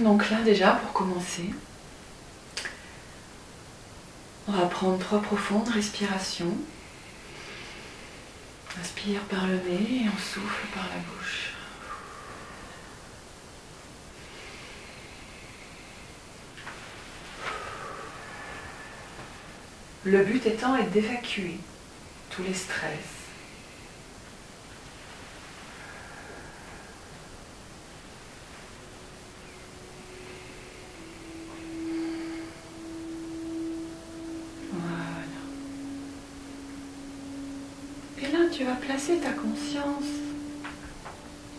Donc là déjà, pour commencer, on va prendre 3 profondes respirations. Inspire par le nez et on souffle par la bouche. Le but étant est d'évacuer tous les stress. Et là, tu vas placer ta conscience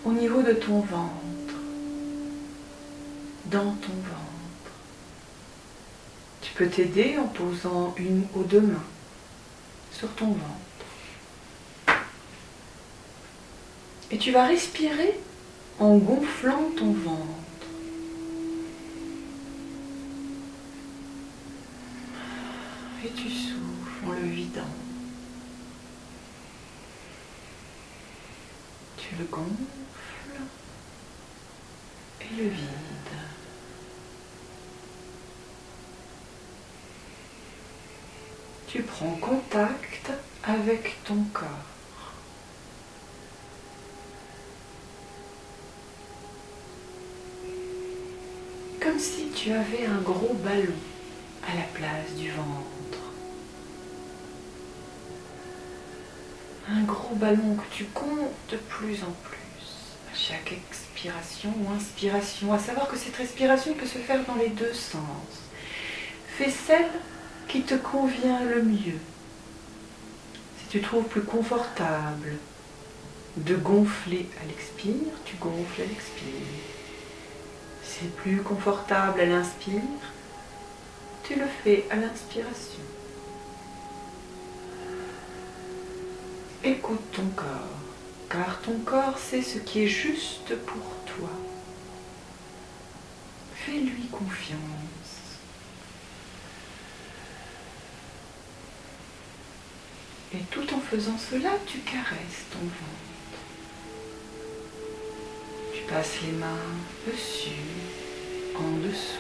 au niveau de ton ventre, dans ton ventre. Tu peux t'aider en posant une ou 2 mains sur ton ventre. Et tu vas respirer en gonflant ton ventre. Et tu souffles en le vidant. Tu le gonfles et le vides. Tu prends contact avec ton corps. Comme si tu avais un gros ballon à la place du ventre. Un gros ballon que tu comptes de plus en plus à chaque expiration ou inspiration. À savoir que cette respiration peut se faire dans les 2 sens. Fais celle qui te convient le mieux. Si tu trouves plus confortable de gonfler à l'expire, tu gonfles à l'expire. Si c'est plus confortable à l'inspire, tu le fais à l'inspiration. Écoute ton corps, car ton corps sait ce qui est juste pour toi. Fais-lui confiance. Et tout en faisant cela, tu caresses ton ventre. Tu passes les mains dessus, en dessous.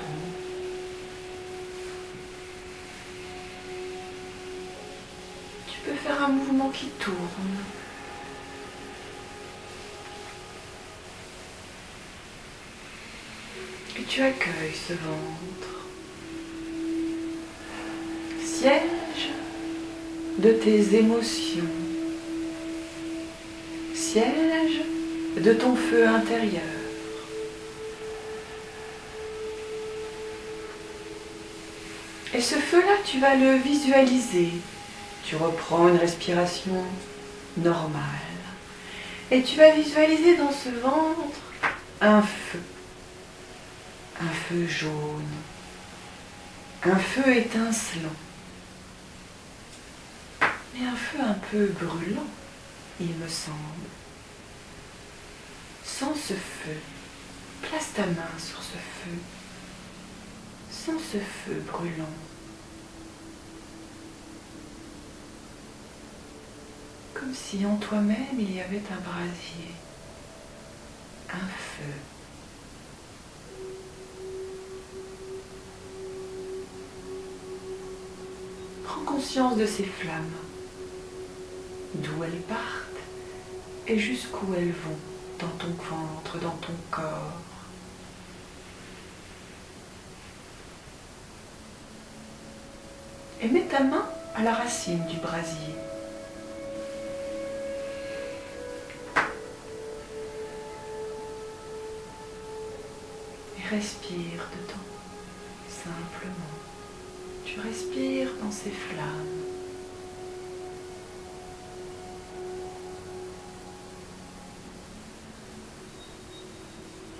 Tu peux faire un mouvement qui tourne. Et tu accueilles ce ventre. Siège de tes émotions. Siège de ton feu intérieur. Et ce feu-là, tu vas le visualiser. Tu reprends une respiration normale. Et tu vas visualiser dans ce ventre un feu. Un feu jaune. Un feu étincelant. Mais un feu un peu brûlant, il me semble. Sans ce feu, place ta main sur ce feu. Sans ce feu brûlant. Comme si en toi-même il y avait un brasier, un feu. Prends conscience de ces flammes, d'où elles partent et jusqu'où elles vont dans ton ventre, dans ton corps. Et mets ta main à la racine du brasier. Et respire dedans, simplement. Tu respires dans ces flammes.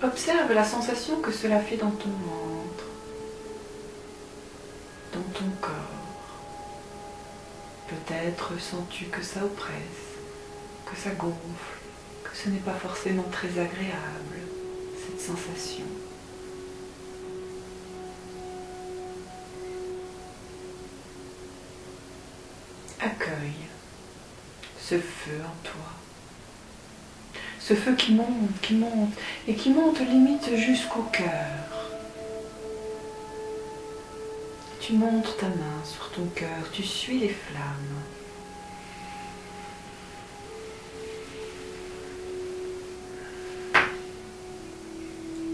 Observe la sensation que cela fait dans ton ventre, dans ton corps. Peut-être sens-tu que ça oppresse, que ça gonfle, que ce n'est pas forcément très agréable, cette sensation. Accueille ce feu en toi. Ce feu qui monte et qui monte limite jusqu'au cœur. Tu montes ta main sur ton cœur, tu suis les flammes.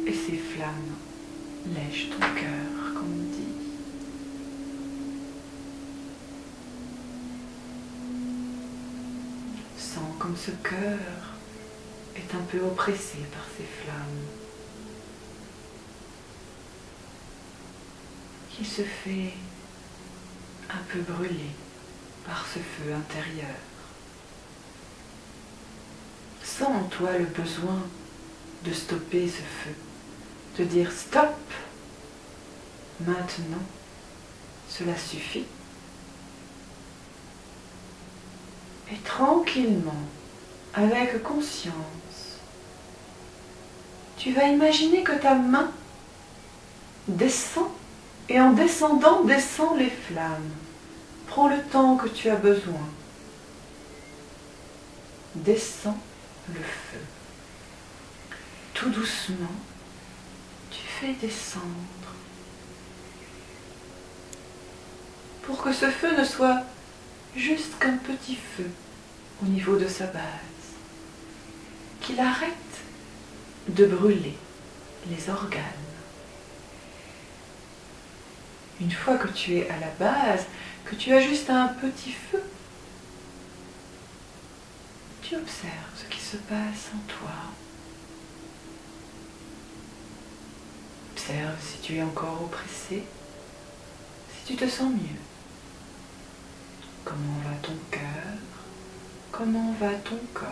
Et ces flammes lèchent ton cœur, comme on dit. Sens comme ce cœur est un peu oppressé par ces flammes. Qui se fait un peu brûler par ce feu intérieur. Sens en toi le besoin de stopper ce feu, de dire stop, maintenant, cela suffit. Et tranquillement, avec conscience, tu vas imaginer que ta main descend et en descendant, descend les flammes. Prends le temps que tu as besoin. Descends le feu. Tout doucement, tu fais descendre. Pour que ce feu ne soit juste qu'un petit feu au niveau de sa base. Qu'il arrête de brûler les organes. Une fois que tu es à la base, que tu as juste un petit feu, tu observes ce qui se passe en toi. Observe si tu es encore oppressé, si tu te sens mieux. Comment va ton cœur? Comment va ton corps?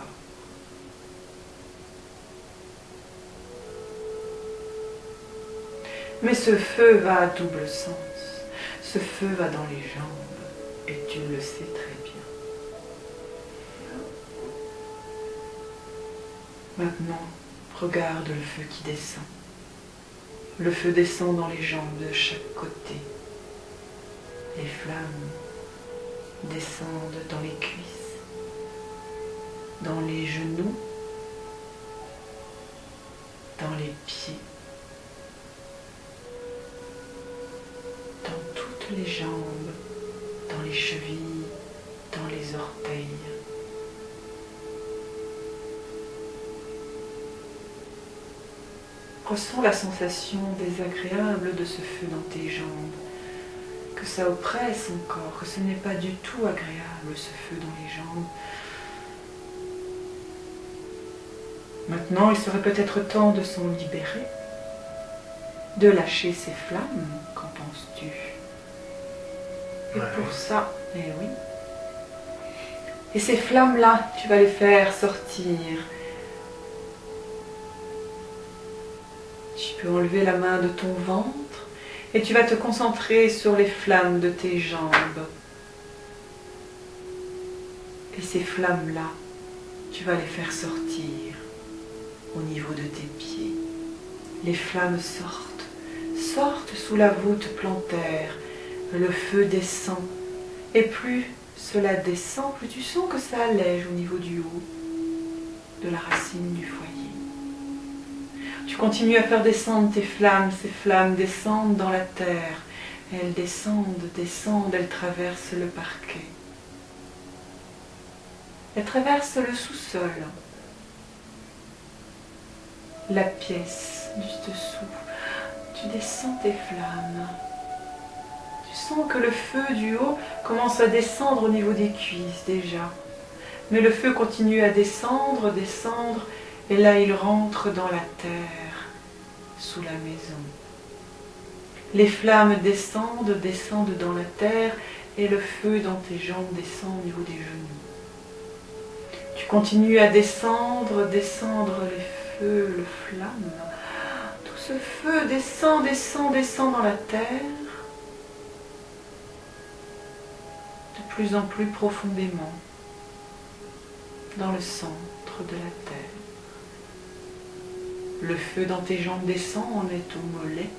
Mais ce feu va à double sens. Ce feu va dans les jambes et tu le sais très bien. Maintenant, regarde le feu qui descend. Le feu descend dans les jambes de chaque côté. Les flammes descendent dans les cuisses, dans les genoux, dans les pieds, dans toutes les jambes, dans les chevilles, dans les orteils. Ressens la sensation désagréable de ce feu dans tes jambes, que ça oppresse encore, que ce n'est pas du tout agréable ce feu dans les jambes. Maintenant, il serait peut-être temps de s'en libérer, de lâcher ces flammes, qu'en penses-tu? Et pour ça, eh oui. Et ces flammes-là, tu vas les faire sortir. Tu peux enlever la main de ton ventre et tu vas te concentrer sur les flammes de tes jambes. Et ces flammes-là, tu vas les faire sortir au niveau de tes pieds. Les flammes sortent sous la voûte plantaire. Le feu descend. Et plus cela descend, plus tu sens que ça allège au niveau du haut de la racine du foyer. Tu continues à faire descendre tes flammes. Ces flammes descendent dans la terre. Elles descendent, elles traversent le parquet. Elles traversent le sous-sol. La pièce juste dessous. Tu descends tes flammes. Tu sens que le feu du haut commence à descendre au niveau des cuisses déjà. Mais le feu continue à descendre, et là il rentre dans la terre, sous la maison. Les flammes descendent dans la terre, et le feu dans tes jambes descend au niveau des genoux. Tu continues à descendre les feux, le flamme. Tout ce feu descend dans la terre, de plus en plus profondément, dans le centre de la terre. Le feu dans tes jambes descend, on est au mollet.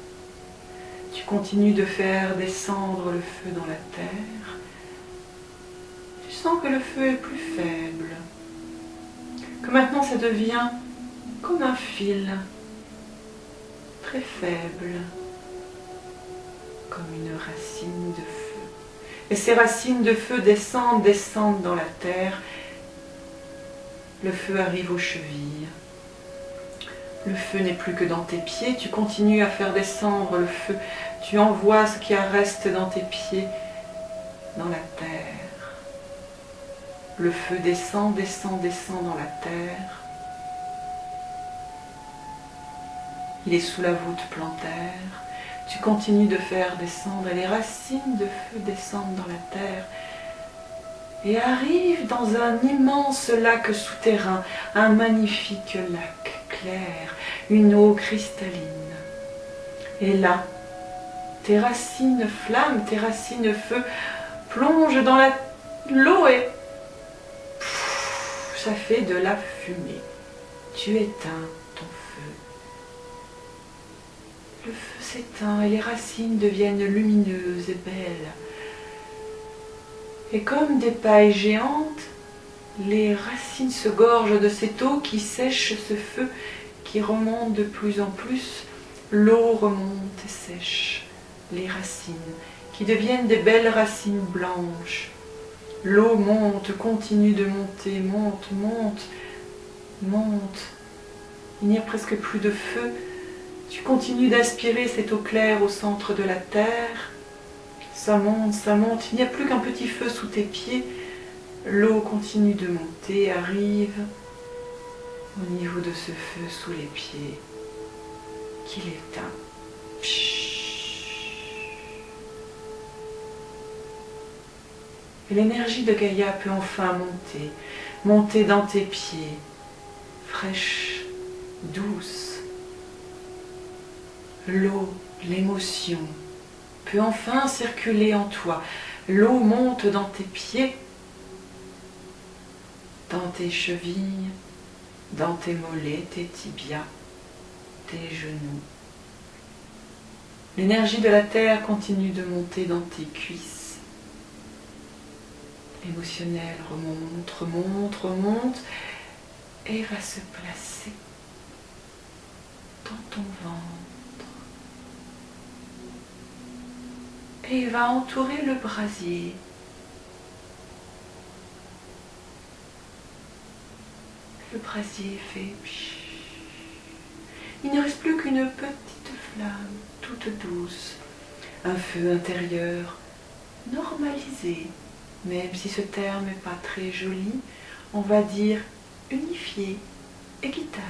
Tu continues de faire descendre le feu dans la terre. Tu sens que le feu est plus faible, que maintenant ça devient comme un fil, très faible, comme une racine de feu. Et ces racines de feu descendent, descendent dans la terre. Le feu arrive aux chevilles. Le feu n'est plus que dans tes pieds. Tu continues à faire descendre le feu. Tu envoies ce qui reste dans tes pieds dans la terre. Le feu descend, descend, descend dans la terre. Il est sous la voûte plantaire. Tu continues de faire descendre et les racines de feu descendent dans la terre et arrivent dans un immense lac souterrain, un magnifique lac clair, une eau cristalline. Et là, tes racines flammes, tes racines feu plongent dans l'eau et ça fait de la fumée. Tu éteins ton feu. Le feu s'éteint et les racines deviennent lumineuses et belles. Et comme des pailles géantes, les racines se gorgent de cette eau qui sèche ce feu, qui remonte de plus en plus. L'eau remonte et sèche les racines, qui deviennent des belles racines blanches. L'eau monte, continue de monter, monte, monte, monte. Il n'y a presque plus de feu. Tu continues d'aspirer cette eau claire au centre de la terre. Ça monte, ça monte. Il n'y a plus qu'un petit feu sous tes pieds. L'eau continue de monter, arrive au niveau de ce feu sous les pieds, qu'il éteint. Et l'énergie de Gaïa peut enfin monter, monter dans tes pieds, fraîche, douce. L'eau, l'émotion, peut enfin circuler en toi. L'eau monte dans tes pieds, dans tes chevilles, dans tes mollets, tes tibias, tes genoux. L'énergie de la terre continue de monter dans tes cuisses. L'émotionnel remonte, remonte, remonte et va se placer dans ton ventre. Et il va entourer le brasier. Le brasier fait... Il ne reste plus qu'une petite flamme, toute douce. Un feu intérieur normalisé. Même si ce terme n'est pas très joli, on va dire unifié, équitable.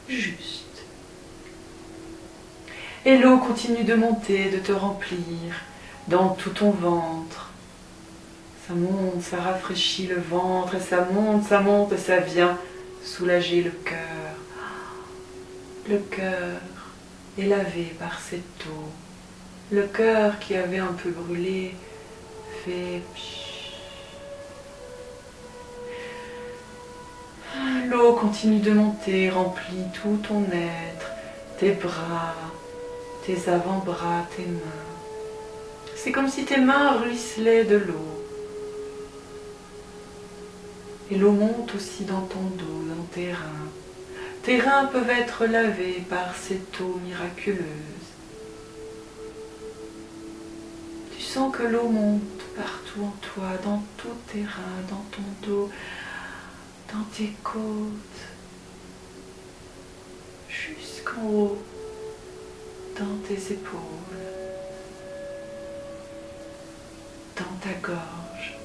Juste. Et l'eau continue de monter, de te remplir dans tout ton ventre. Ça monte, ça rafraîchit le ventre, et ça monte, et ça vient soulager le cœur. Le cœur est lavé par cette eau. Le cœur qui avait un peu brûlé fait... L'eau continue de monter, remplit tout ton être, tes bras, tes avant-bras, tes mains. C'est comme si tes mains ruisselaient de l'eau. Et l'eau monte aussi dans ton dos, dans tes reins. Tes reins peuvent être lavés par cette eau miraculeuse. Tu sens que l'eau monte partout en toi, dans tous tes reins, dans ton dos, dans tes côtes, jusqu'en haut, dans tes épaules, dans ta gorge.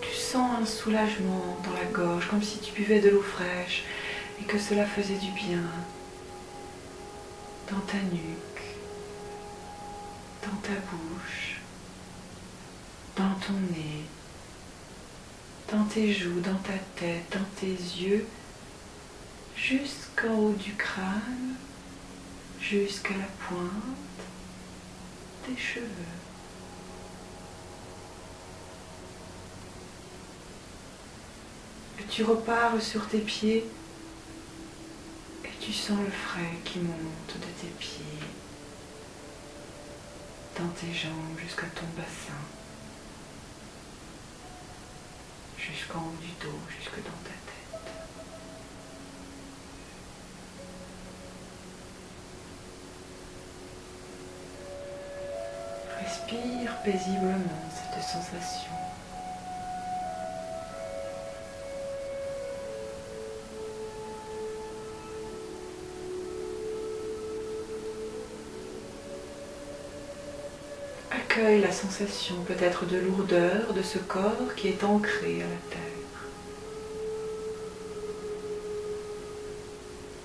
Tu sens un soulagement dans la gorge, comme si tu buvais de l'eau fraîche et que cela faisait du bien. Dans ta nuque, dans ta bouche, dans ton nez, dans tes joues, dans ta tête, dans tes yeux, jusqu'en haut du crâne, jusqu'à la pointe des cheveux. Et tu repars sur tes pieds. Tu sens le frais qui monte de tes pieds, dans tes jambes jusqu'à ton bassin, jusqu'en haut du dos, jusque dans ta tête. Respire paisiblement cette sensation. Accueille la sensation peut-être de lourdeur de ce corps qui est ancré à la terre.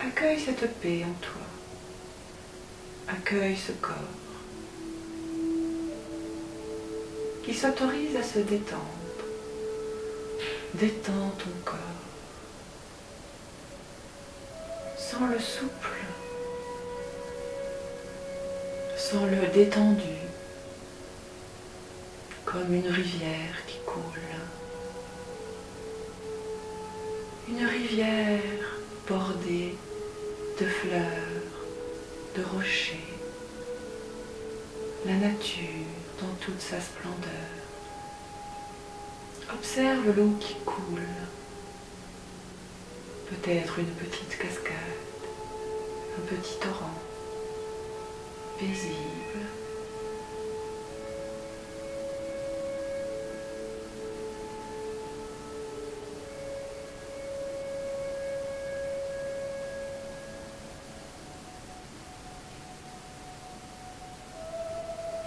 Accueille cette paix en toi. Accueille ce corps qui s'autorise à se détendre. Détends ton corps. Sens le souple. Sens le détendu. Comme une rivière qui coule. Une rivière bordée de fleurs, de rochers. La nature dans toute sa splendeur. Observe l'eau qui coule. Peut-être une petite cascade, un petit torrent, paisible.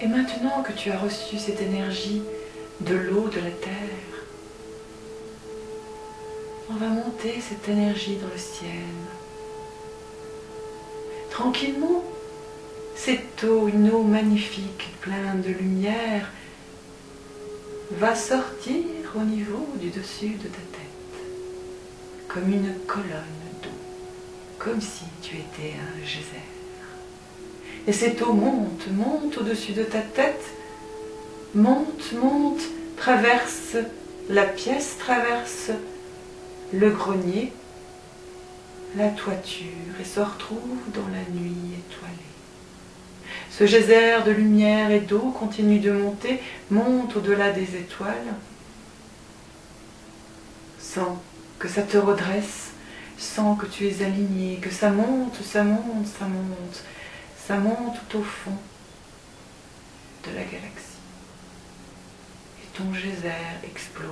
Et maintenant que tu as reçu cette énergie de l'eau, de la terre, on va monter cette énergie dans le ciel. Tranquillement, cette eau, une eau magnifique, pleine de lumière, va sortir au niveau du dessus de ta tête, comme une colonne d'eau, comme si tu étais un geyser. Et cette eau monte, monte au-dessus de ta tête, monte, monte, traverse la pièce, traverse le grenier, la toiture et se retrouve dans la nuit étoilée. Ce geyser de lumière et d'eau continue de monter, monte au-delà des étoiles. Sens que ça te redresse, sens que tu es aligné, que ça monte, ça monte, ça monte. Ça monte tout au fond de la galaxie. Et ton geyser explose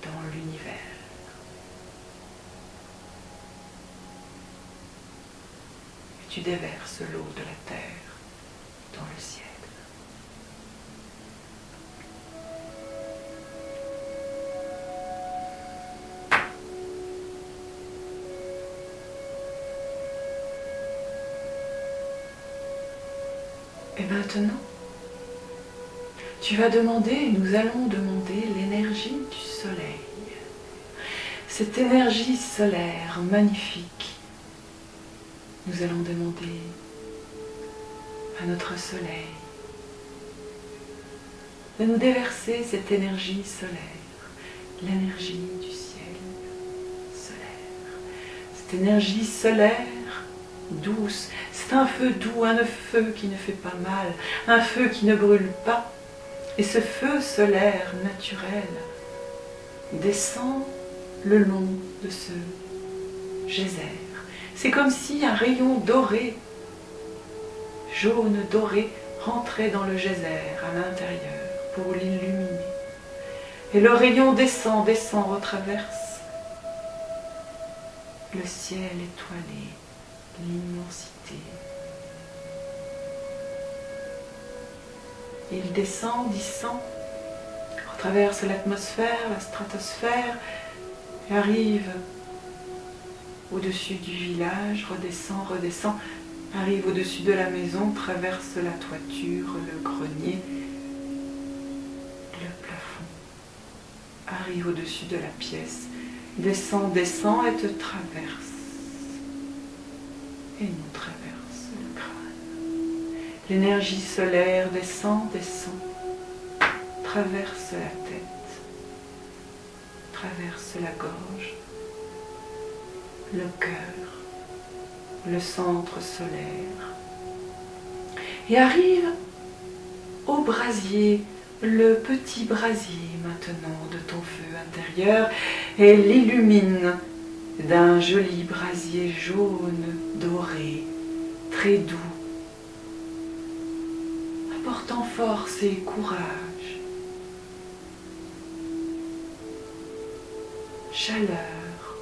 dans l'univers. Et tu déverses l'eau de la terre dans le ciel. Et maintenant, tu vas demander, nous allons demander l'énergie du soleil. Cette énergie solaire magnifique, nous allons demander à notre soleil de nous déverser cette énergie solaire, l'énergie du ciel solaire. Cette énergie solaire douce, c'est un feu doux, un feu qui ne fait pas mal, un feu qui ne brûle pas. Et ce feu solaire naturel descend le long de ce geyser. C'est comme si un rayon doré, jaune doré, rentrait dans le geyser à l'intérieur pour l'illuminer. Et le rayon descend, descend, retraverse le ciel étoilé, l'immensité. Il descend, retraverse l'atmosphère, la stratosphère, et arrive au-dessus du village, redescend, redescend, arrive au-dessus de la maison, traverse la toiture, le grenier, le plafond, arrive au-dessus de la pièce, descend, descend et te traverse. Et nous traverse le crâne. L'énergie solaire descend, descend, traverse la tête, traverse la gorge, le cœur, le centre solaire, et arrive au brasier, le petit brasier maintenant de ton feu intérieur, et l'illumine d'un joli brasier jaune, doré, très doux, apportant force et courage, chaleur,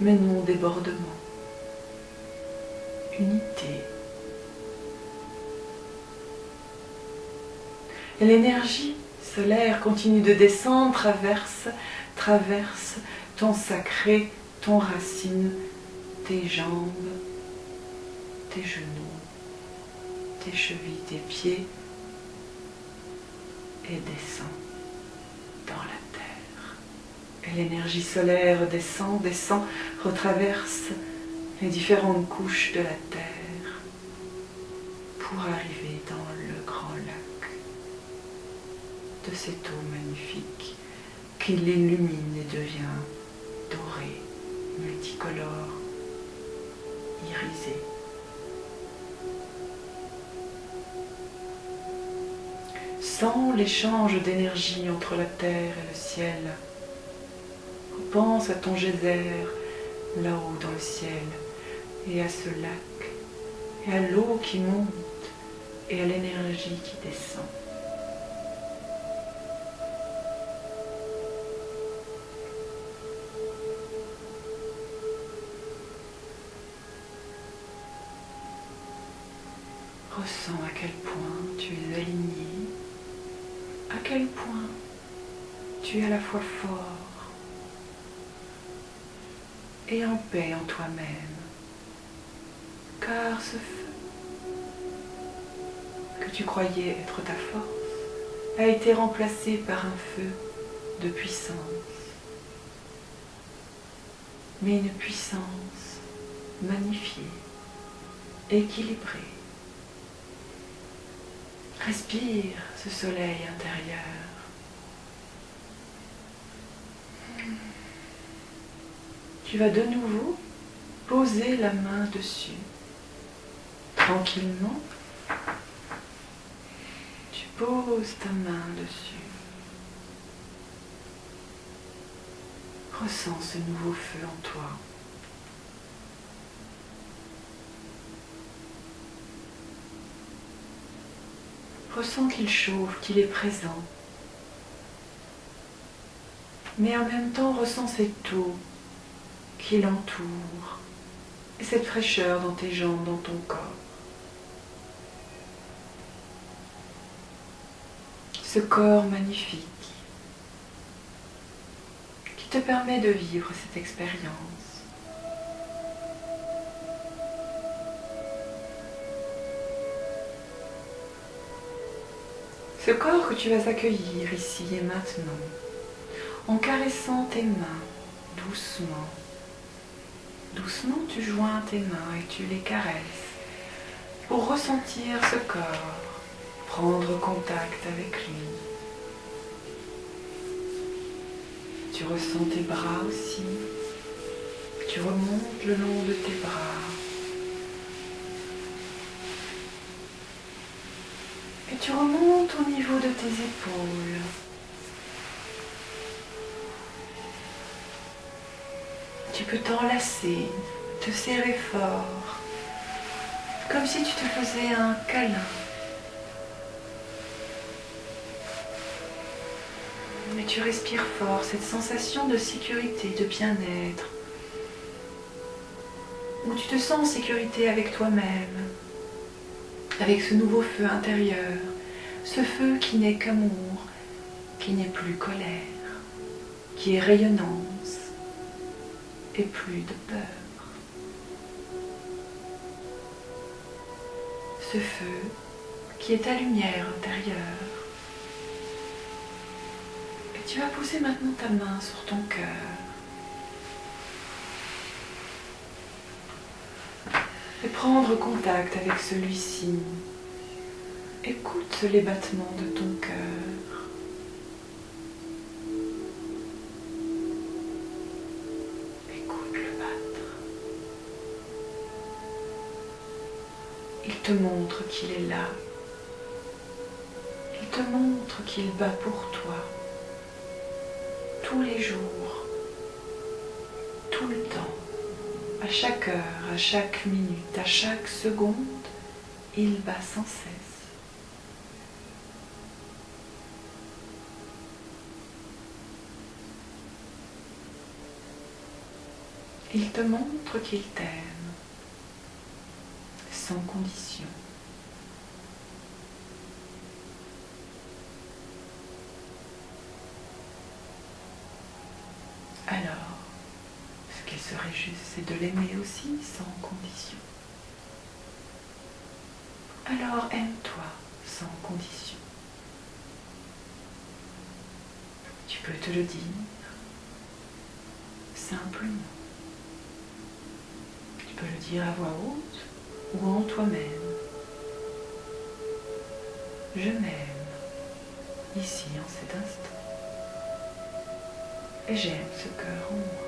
mais non débordement, unité. Et l'énergie solaire continue de descendre, traverse ton sacré, ton racine, tes jambes, tes genoux, tes chevilles, tes pieds, et descend dans la terre. Et l'énergie solaire descend, retraverse les différentes couches de la terre pour arriver dans le grand lac de cette eau magnifique qui l'illumine et devient dorée, multicolore, irisée. Sens l'échange d'énergie entre la terre et le ciel. Pense à ton geyser là-haut dans le ciel et à ce lac et à l'eau qui monte et à l'énergie qui descend. Ressens à quel point tu es aligné, à quel point tu es à la fois fort et en paix en toi-même, car ce feu que tu croyais être ta force a été remplacé par un feu de puissance, mais une puissance magnifiée, équilibrée. Respire ce soleil intérieur. Tu vas de nouveau poser la main dessus. Tranquillement, tu poses ta main dessus. Ressens ce nouveau feu en toi. Ressens qu'il chauffe, qu'il est présent. Mais en même temps, ressens cette eau qui l'entoure et cette fraîcheur dans tes jambes, dans ton corps. Ce corps magnifique qui te permet de vivre cette expérience. Ce corps que tu vas accueillir ici et maintenant, en caressant tes mains doucement. Doucement, tu joins tes mains et tu les caresses pour ressentir ce corps, prendre contact avec lui. Tu ressens tes bras aussi. Tu remontes le long de tes bras. Et tu remontes au niveau de tes épaules. Tu peux t'enlacer, te serrer fort, comme si tu te faisais un câlin. Mais tu respires fort, cette sensation de sécurité, de bien-être, où tu te sens en sécurité avec toi-même, avec ce nouveau feu intérieur, ce feu qui n'est qu'amour, qui n'est plus colère, qui est rayonnance et plus de peur. Ce feu qui est ta lumière intérieure. Et tu vas poser maintenant ta main sur ton cœur. Et prendre contact avec celui-ci. Écoute les battements de ton cœur. Écoute-le battre. Il te montre qu'il est là. Il te montre qu'il bat pour toi. Tous les jours. Tout le temps. À chaque heure, à chaque minute, à chaque seconde, il bat sans cesse. Il te montre qu'il t'aime, sans condition. Alors, ce qu'il serait juste, c'est de l'aimer aussi sans condition. Alors aime-toi sans condition. Tu peux te le dire simplement. Tu peux le dire à voix haute ou en toi-même. Je m'aime ici en cet instant. Et j'aime ce cœur en moi.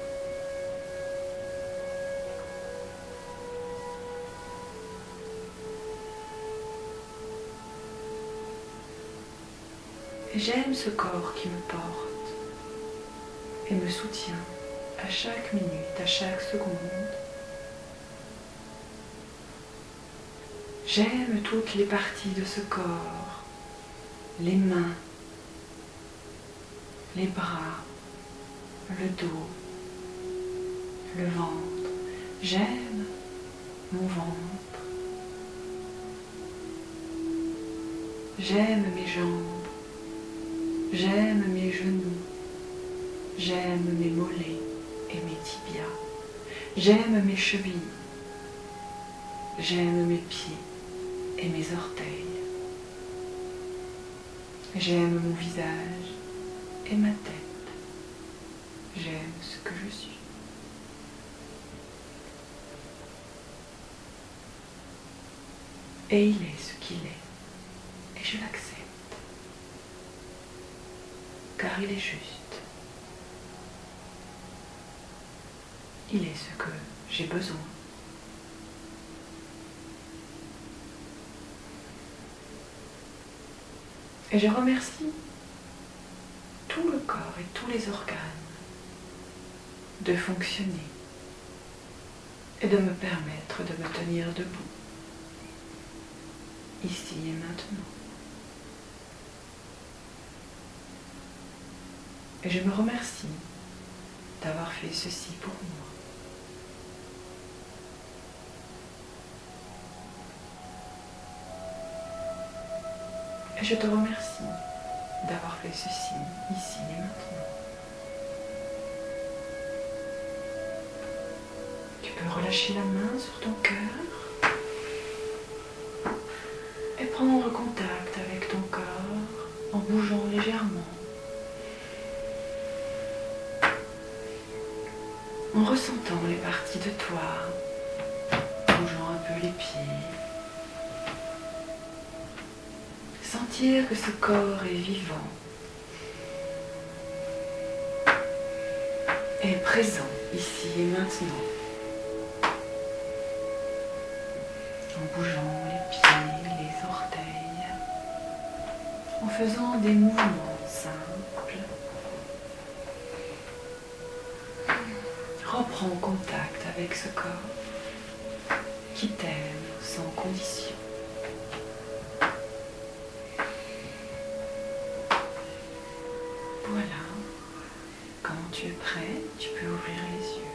Et j'aime ce corps qui me porte et me soutient à chaque minute, à chaque seconde. J'aime toutes les parties de ce corps, les mains, les bras, le dos, le ventre. J'aime mon ventre. J'aime mes jambes. J'aime mes genoux. J'aime mes mollets et mes tibias. J'aime mes chevilles. J'aime mes pieds et mes orteils. J'aime mon visage et ma tête. J'aime ce que je suis. Et il est ce qu'il est. Et je l'accepte. Car il est juste. Il est ce que j'ai besoin. Et je remercie tout le corps et tous les organes de fonctionner et de me permettre de me tenir debout, ici et maintenant. Et je me remercie d'avoir fait ceci pour moi. Et je te remercie d'avoir fait ceci ici et maintenant. Tu peux relâcher la main sur ton cœur et prendre contact avec ton corps en bougeant légèrement, en ressentant les parties de toi, bougeant un peu les pieds. Sentir que ce corps est vivant et présent ici et maintenant. En bougeant les pieds, les orteils, en faisant des mouvements simples. Reprends contact avec ce corps qui t'aime sans condition. Voilà, quand tu es prêt, tu peux ouvrir les yeux.